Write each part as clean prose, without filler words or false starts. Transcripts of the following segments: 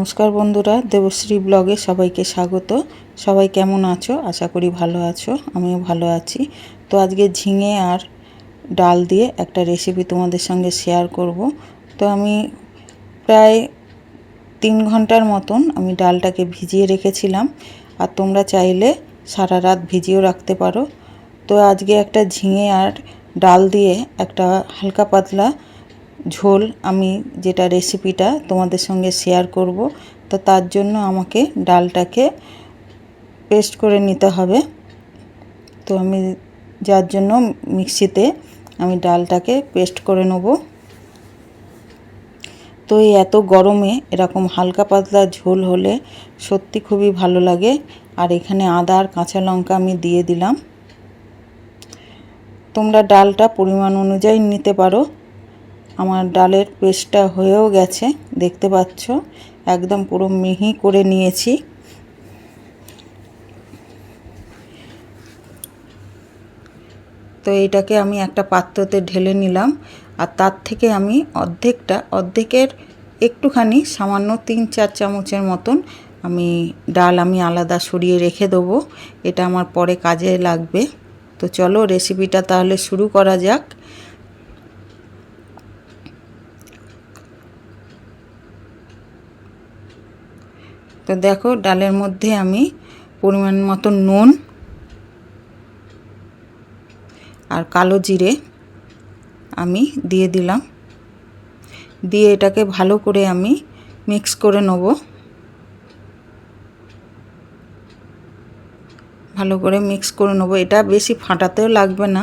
নমস্কার বন্ধুরা, দেবশ্রী ব্লগে সবাইকে স্বাগত। সবাই কেমন আছো? আশা করি ভালো আছো, আমিও ভালো আছি। তো আজকে ঝিঙে আর ডাল দিয়ে একটা রেসিপি তোমাদের সঙ্গে শেয়ার করব। তো আমি প্রায় 3 ঘন্টার মতন আমি ডালটাকে ভিজিয়ে রেখেছিলাম, আর তোমরা চাইলে সারা রাত ভিজিয়েও রাখতে পারো। তো আজকে একটা ঝিঙে আর ডাল দিয়ে একটা হালকা পাতলা ঝোল আমি যেটা রেসিপিটা তোমাদের সঙ্গে শেয়ার করব। তো তার জন্য আমাকে ডালটাকে পেস্ট করে নিতে হবে। তো আমি যার জন্য মিক্সিতে আমি ডালটাকে পেস্ট করে নেব। তো এই এত গরমে এরকম হালকা পাতলা ঝোল হলে সত্যি খুবই ভালো লাগে। আর এখানে আদা আর কাঁচা লঙ্কা আমি দিয়ে দিলাম। তোমরা ডালটা পরিমাণ অনুযায়ী নিতে পারো। আমার ডালের পেস্টটা হয়েও গেছে, দেখতে পাচ্ছ, একদম পুরো মিহি করে নিয়েছি। তো এইটাকে আমি একটা পাত্রতে ঢেলে নিলাম, আর তার থেকে আমি অর্ধেকের একটুখানি সামান্য 3-4 চামচের মতন আমি ডাল আলাদা সরিয়ে রেখে দেবো। এটা আমার পরে কাজে লাগবে। তো চলো রেসিপিটা তাহলে শুরু করা যাক। তো দেখো, ডালের মধ্যে আমি পরিমাণ মতো নুন আর কালো জিরে আমি দিয়ে দিলাম। দিয়ে এটাকে ভালো করে আমি মিক্স করে নেব। ভালো করে মিক্স করে নেব। এটা বেশি ফাটাতেও লাগবে না,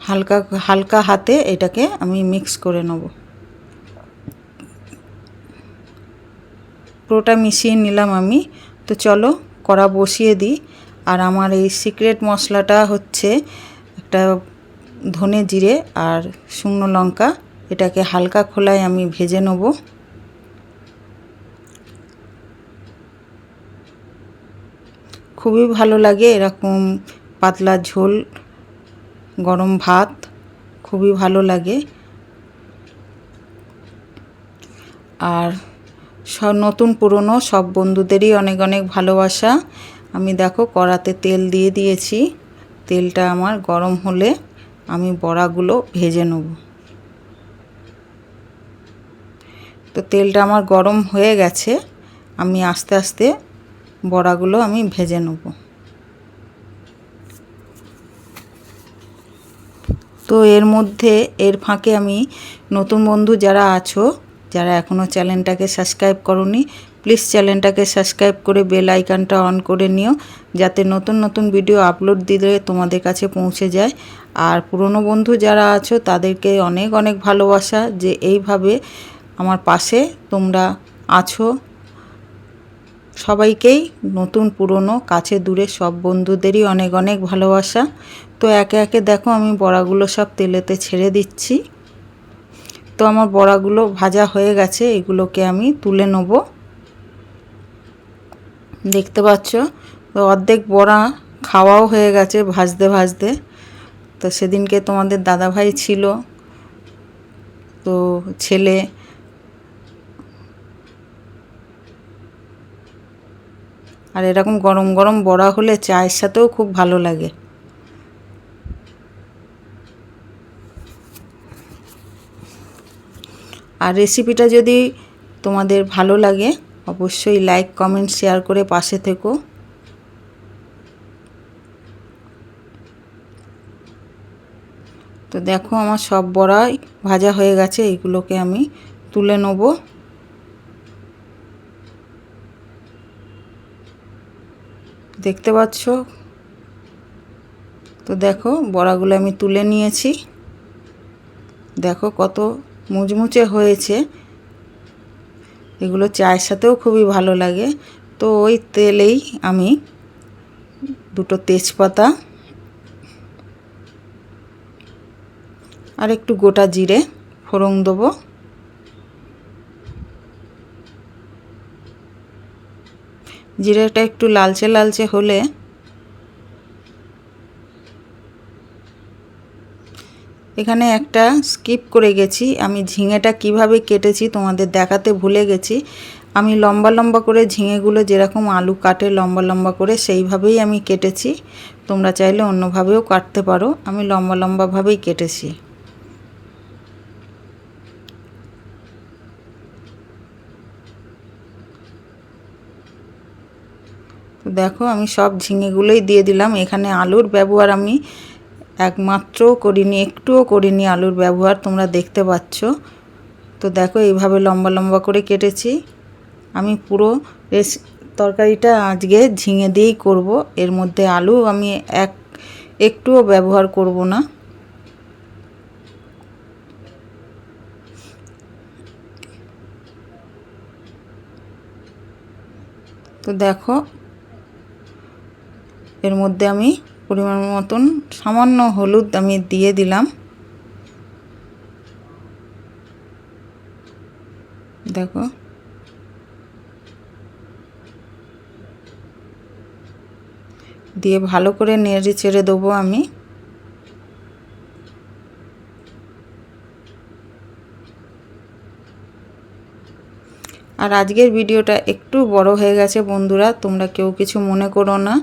হালকা হালকা হাতে এটাকে আমি মিক্স করে নেব। পুরোটা মিশিয়ে নিলাম আমি। তো চলো কড়া বসিয়ে দিই। আর আমার এই সিক্রেট মশলাটা হচ্ছে একটা ধনে জিরে আর শুকনো লঙ্কা। এটাকে হালকা খোলায় আমি ভেজে নেব। খুবই ভালো লাগে এরকম পাতলা ঝোল, গরম ভাত খুবই ভালো লাগে। আর সব নতুন পুরনো সব বন্ধুদেরই অনেক অনেক ভালোবাসা। আমি দেখো কড়াতে তেল দিয়ে দিয়েছি। তেলটা আমার গরম হলে আমি বড়াগুলো ভেজে নেব। তো তেলটা আমার গরম হয়ে গেছে, আমি আস্তে আস্তে বড়াগুলো আমি ভেজে নেব। তো এর ফাঁকে আমি নতুন বন্ধু যারা আছো, যারা এখনও চ্যানেলটাকে সাবস্ক্রাইব করোনি, প্লিজ চ্যানেলটাকে সাবস্ক্রাইব করে বেল আইকনটা অন করে নিও, যাতে নতুন নতুন ভিডিও আপলোড দিলে তোমাদের কাছে পৌঁছে যায়। আর পুরনো বন্ধু যারা আছো তাদেরকে অনেক অনেক ভালোবাসা, যে এইভাবে আমার পাশে তোমরা আছো। সবাইকেই, নতুন পুরনো কাছে দূরে সব বন্ধুদেরই অনেক অনেক ভালোবাসা। তো একে একে দেখো আমি বড়াগুলো সব তেলেতে ছেড়ে দিচ্ছি। তো আমার বড়াগুলো ভাজা হয়ে গেছে, এগুলোকে আমি তুলে নেব। দেখতে পাচ্ছ, তো অর্ধেক বড়া খাওয়াও হয়ে গেছে ভাজতে ভাজতে। তো সেদিনকে তোমাদের দাদাভাই ছিল, তো ছেলে আর এরকম গরম গরম বড়া হলে চায়ের সাথেও খুব ভালো লাগে। আর রেসিপিটা যদি তোমাদের ভালো লাগে অবশ্যই লাইক কমেন্ট শেয়ার করে পাশে থেকো। তো দেখো আমার সব বড়াই ভাজা হয়ে গেছে, এইগুলোকে আমি তুলে নেব। দেখতে পাচ্ছ, তো দেখো বড়াগুলো আমি তুলে নিয়েছি। দেখো কত মুচমুচে হয়েছে, এগুলো চায়ের সাথেও খুবই ভালো লাগে। তো ওই তেলেই আমি 2টো তেজপাতা আর একটু গোটা জিরে ফোড়ন দেবো। জিরেটা একটু লালচে লালচে হলে এখানে একটা স্কিপ করে গেছি, আমি ঝিঙেটা কিভাবে কেটেছি তোমাদের দেখাতে ভুলে গেছি। আমি লম্বা লম্বা করে ঝিঙেগুলো যেরকম আলু কাটে লম্বা লম্বা করে সেইভাবেই আমি কেটেছি। তোমরা চাইলে অন্যভাবেও কাটতে পারো, আমি লম্বা লম্বাভাবেই কেটেছি। তো দেখো আমি সব ঝিঙেগুলোই দিয়ে দিলাম। এখানে আলুর ব্যবহার আমি একমাত্রও করিনি, একটুও করিনি আলুর ব্যবহার, তোমরা দেখতে পাচ্ছ। তো দেখো এইভাবে লম্বা লম্বা করে কেটেছি। আমি পুরো তরকারিটা আজকে ঝিঙে দিয়েই করব, এর মধ্যে আলু আমি একটুও ব্যবহার করব না। তো দেখো এর মধ্যে আমি পরিমাণ মতন সামান্য হলুদ আমি দিয়ে দিলাম। দেখো দিয়ে ভালো করে নেড়ে চেড়ে দেবো আমি। আর আজকের ভিডিওটা একটু বড় হয়ে গেছে বন্ধুরা, তোমরা কেউ কিছু মনে করো না।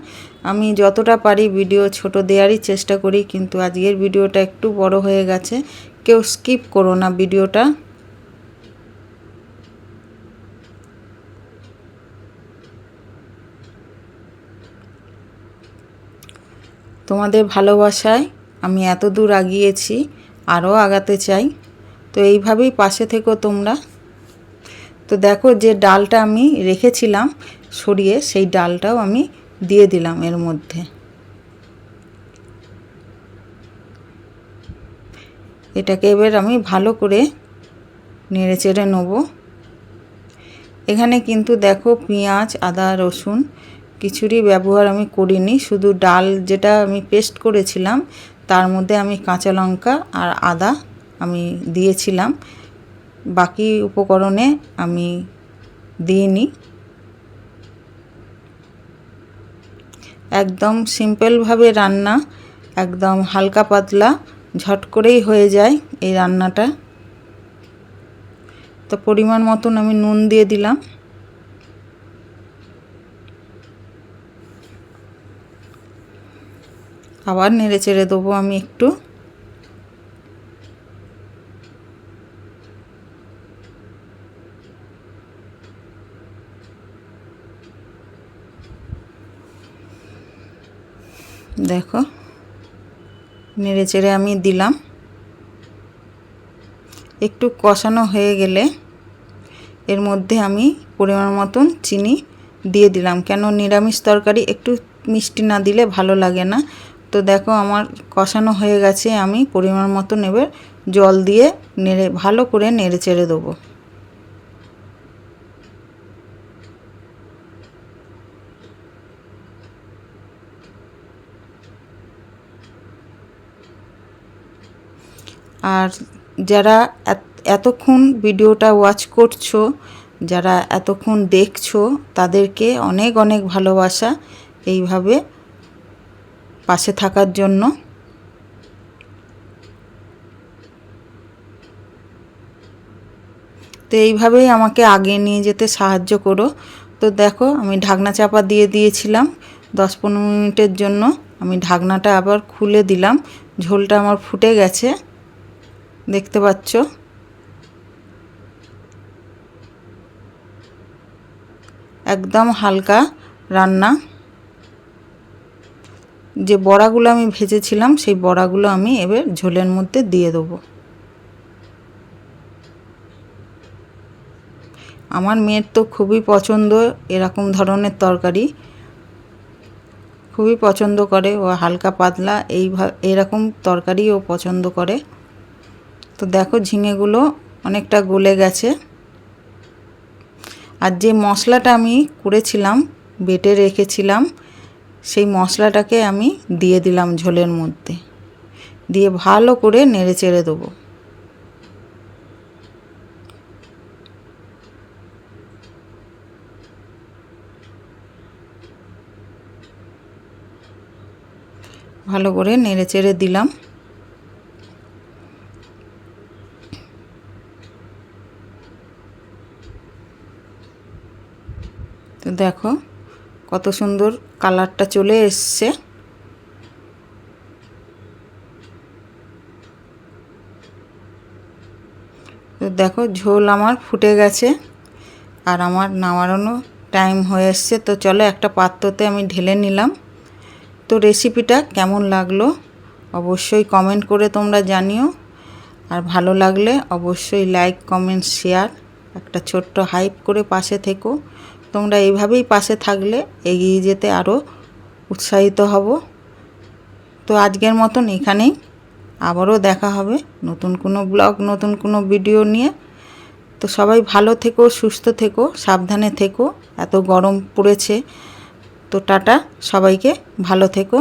আমি যতটা পারি ভিডিও ছোট দেওয়ারই চেষ্টা করি, কিন্তু আজকের ভিডিওটা একটু বড় হয়ে গেছে, কেউ স্কিপ করো না ভিডিওটা। তোমাদের ভালোবাসায় আমি এত দূর আগিয়েছি, আরও আগাতে চাই। তো এইভাবেই পাশে থেকো তোমরা। তো দেখো যে ডালটা আমি রেখেছিলাম সরিয়ে, সেই ডালটাও আমি দিয়ে দিলাম এর মধ্যে। এটাকে এবার আমি ভালো করে নেড়ে চেড়ে নেব। এখানে কিন্তু দেখো পেঁয়াজ আদা রসুন কিছুরই ব্যবহার আমি করিনি, শুধু ডাল যেটা আমি পেস্ট করেছিলাম তার মধ্যে আমি কাঁচা লঙ্কা আর আদা আমি দিয়েছিলাম, বাকি উপকরণে আমি দিইনি। একদম সিম্পলভাবে রান্না, একদম হালকা পাতলা ঝট করেই হয়ে যায় এই রান্নাটা। তো পরিমাণ মতন আমি নুন দিয়ে দিলাম। আবার নেড়ে চেড়ে দেবো আমি একটু। দেখো নেড়ে চেড়ে আমি দিলাম। একটু কষানো হয়ে গেলে এর মধ্যে আমি পরিমাণ মতন চিনি দিয়ে দিলাম, কেন নিরামিষ তরকারি একটু মিষ্টি না দিলে ভালো লাগে না। তো দেখো আমার কষানো হয়ে গেছে, আমি পরিমাণ মতন এবার জল দিয়ে ভালো করে নেড়ে চেড়ে দেবো। আর যারা এতক্ষণ ভিডিওটা ওয়াচ করছো, যারা এতক্ষণ দেখছো, তাদেরকে অনেক অনেক ভালোবাসা এইভাবে পাশে থাকার জন্য। তো এইভাবেই আমাকে আগে নিয়ে যেতে সাহায্য করো। তো দেখো আমি ঢাকনা চাপা দিয়ে দিয়েছিলাম 10-15 মিনিটের জন্য, আমি ঢাকনাটা আবার খুলে দিলাম। ঝোলটা আমার ফুটে গেছে, দেখতে পাচ্ছ। একদম হালকা রান্না। যে বড়াগুলো আমি ভেজেছিলাম সেই বড়াগুলো আমি এবার ঝোলের মধ্যে দিয়ে দেবো। আমার মেয়ের তো খুবই পছন্দ এরকম ধরনের তরকারি, খুবই পছন্দ করে ও, হালকা পাতলা এরকম তরকারি ও পছন্দ করে। তো দেখো ঝিঙেগুলো অনেকটা গলে গেছে। আর যে মশলাটা আমি করেছিলাম, বেটে রেখেছিলাম, সেই মশলাটাকে আমি দিয়ে দিলাম ঝোলের মধ্যে, দিয়ে ভালো করে নেড়ে চেড়ে দেবো। ভালো করে নেড়ে চেড়ে দিলাম। দেখো কত সুন্দর কালারটা চলে এসছে। তো দেখো ঝোল আমার ফুটে গেছে আর আমার নামানোর টাইম হয়ে এসছে। তো চলো একটা পাত্রতে আমি ঢেলে নিলাম। তো রেসিপিটা কেমন লাগলো অবশ্যই কমেন্ট করে তোমরা জানিও, আর ভালো লাগলে অবশ্যই লাইক কমেন্ট শেয়ার একটা ছোট্ট হাইপ করে পাশে থেকো। তোমরা এইভাবেই পাশে থাকলে এগিয়ে যেতে আরও উৎসাহিত হব। তো আজকের মতন এখানেই, আবারও দেখা হবে নতুন কোনো ব্লগ নতুন কোনো ভিডিও নিয়ে। তো সবাই ভালো থেকো, সুস্থ থেকো, সাবধানে থেকো, এত গরম পড়েছে। তো টাটা, সবাইকে ভালো থেকো।